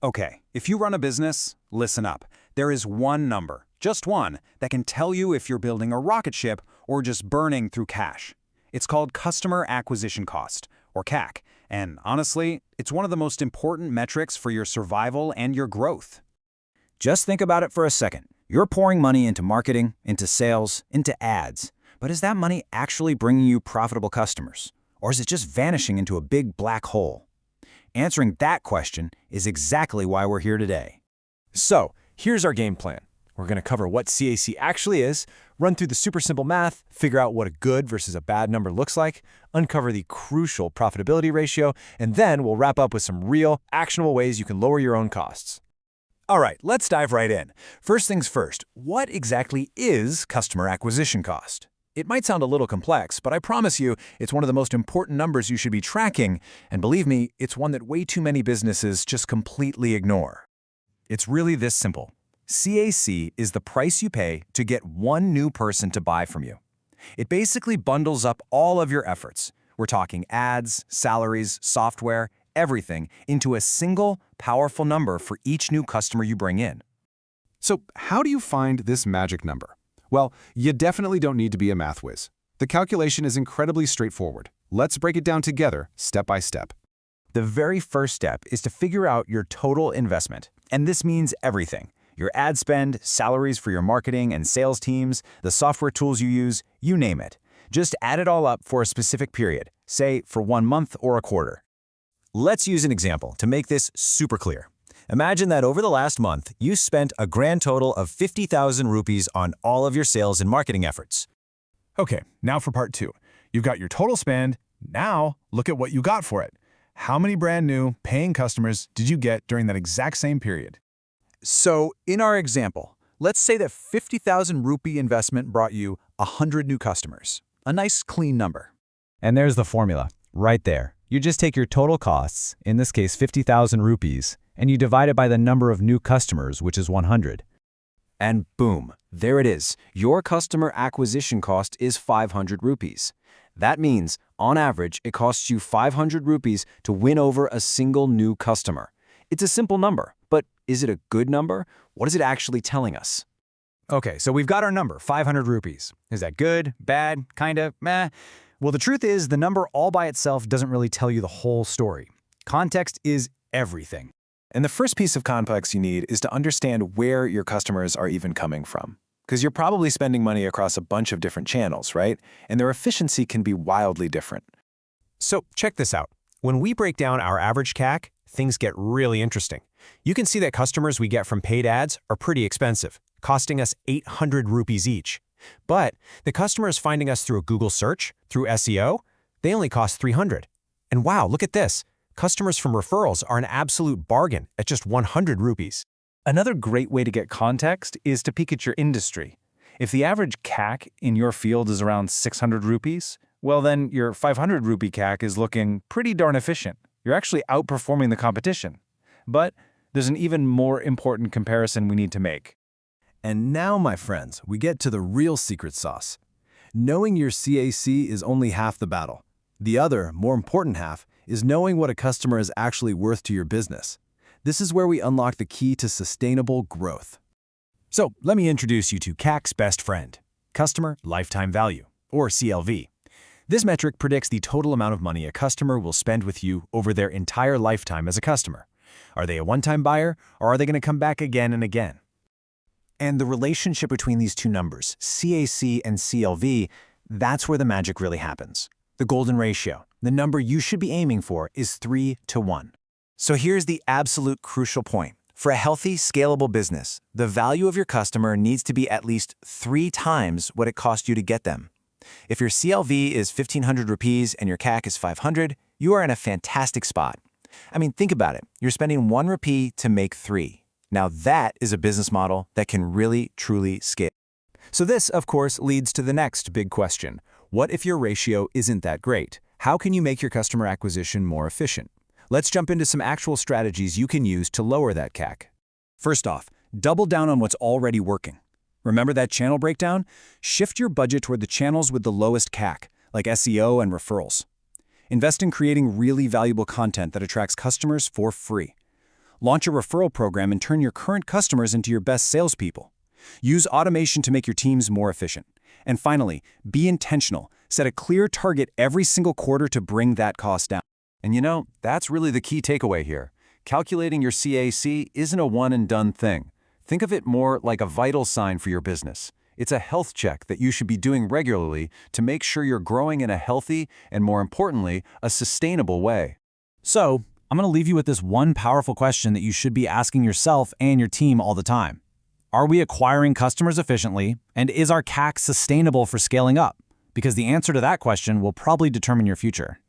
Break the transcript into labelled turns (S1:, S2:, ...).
S1: Okay, if you run a business, listen up. There is one number, just one, that can tell you if you're building a rocket ship or just burning through cash. It's called Customer Acquisition Cost, or CAC, and honestly, it's one of the most important metrics for your survival and your growth.
S2: Just think about it for a second. You're pouring money into marketing, into sales, into ads. But is that money actually bringing you profitable customers? Or is it just vanishing into a big black hole? Answering that question is exactly why we're here today.
S3: So, here's our game plan. We're going to cover what CAC actually is, run through the super simple math, figure out what a good versus a bad number looks like, uncover the crucial profitability ratio, and then we'll wrap up with some real, actionable ways you can lower your own costs.
S1: All right, let's dive right in. First things first, what exactly is customer acquisition cost? It might sound a little complex, but I promise you, it's one of the most important numbers you should be tracking, and believe me, it's one that way too many businesses just completely ignore. It's really this simple. CAC is the price you pay to get one new person to buy from you. It basically bundles up all of your efforts. We're talking ads, salaries, software, everything into a single, powerful number for each new customer you bring in.
S4: So how do you find this magic number? Well, you definitely don't need to be a math whiz. The calculation is incredibly straightforward. Let's break it down together, step by step.
S2: The very first step is to figure out your total investment. And this means everything. Your ad spend, salaries for your marketing and sales teams, the software tools you use, you name it. Just add it all up for a specific period, say for 1 month or a quarter. Let's use an example to make this super clear. Imagine that over the last month, you spent a grand total of 50,000 rupees on all of your sales and marketing efforts.
S5: Okay, now for part 2. You've got your total spend. Now, look at what you got for it. How many brand new, paying customers did you get during that exact same period?
S1: So, in our example, let's say that 50,000 rupee investment brought you 100 new customers. A nice, clean number.
S3: And there's the formula, right there. You just take your total costs, in this case 50,000 rupees, and you divide it by the number of new customers, which is 100.
S2: And boom, there it is. Your customer acquisition cost is 500 rupees. That means, on average, it costs you 500 rupees to win over a single new customer. It's a simple number, but is it a good number? What is it actually telling us?
S1: Okay, so we've got our number, 500 rupees. Is that good, bad, kinda, meh? Well, the truth is, the number all by itself doesn't really tell you the whole story. Context is everything.
S3: And the first piece of context you need is to understand where your customers are even coming from. Because you're probably spending money across a bunch of different channels, right? And their efficiency can be wildly different.
S6: So check this out. When we break down our average CAC, things get really interesting. You can see that customers we get from paid ads are pretty expensive, costing us 800 rupees each. But the customers finding us through a Google search, through SEO, they only cost 300. And wow, look at this. Customers from referrals are an absolute bargain at just 100 rupees.
S7: Another great way to get context is to peek at your industry. If the average CAC in your field is around 600 rupees, well then your 500 rupee CAC is looking pretty darn efficient. You're actually outperforming the competition. But there's an even more important comparison we need to make.
S8: And now, my friends, we get to the real secret sauce. Knowing your CAC is only half the battle. The other, more important half, is knowing what a customer is actually worth to your business. This is where we unlock the key to sustainable growth.
S1: So let me introduce you to CAC's best friend, Customer Lifetime Value, or CLV. This metric predicts the total amount of money a customer will spend with you over their entire lifetime as a customer. Are they a one-time buyer, or are they going to come back again and again? And the relationship between these two numbers, CAC and CLV, that's where the magic really happens. The golden ratio, the number you should be aiming for, is 3 to 1. So here's the absolute crucial point. For a healthy, scalable business, the value of your customer needs to be at least 3 times what it cost you to get them. If your CLV is 1,500 rupees and your CAC is 500, you are in a fantastic spot. I mean, think about it. You're spending 1 rupee to make 3. Now that is a business model that can really, truly scale. So this, of course, leads to the next big question. What if your ratio isn't that great? How can you make your customer acquisition more efficient? Let's jump into some actual strategies you can use to lower that CAC. First off, double down on what's already working. Remember that channel breakdown? Shift your budget toward the channels with the lowest CAC, like SEO and referrals. Invest in creating really valuable content that attracts customers for free.
S2: Launch a referral program and turn your current customers into your best salespeople. Use automation to make your teams more efficient. And finally, be intentional. Set a clear target every single quarter to bring that cost down.
S3: And you know, that's really the key takeaway here. Calculating your CAC isn't a one-and-done thing. Think of it more like a vital sign for your business. It's a health check that you should be doing regularly to make sure you're growing in a healthy and, more importantly, a sustainable way.
S1: So, I'm going to leave you with this one powerful question that you should be asking yourself and your team all the time. Are we acquiring customers efficiently, and is our CAC sustainable for scaling up? Because the answer to that question will probably determine your future.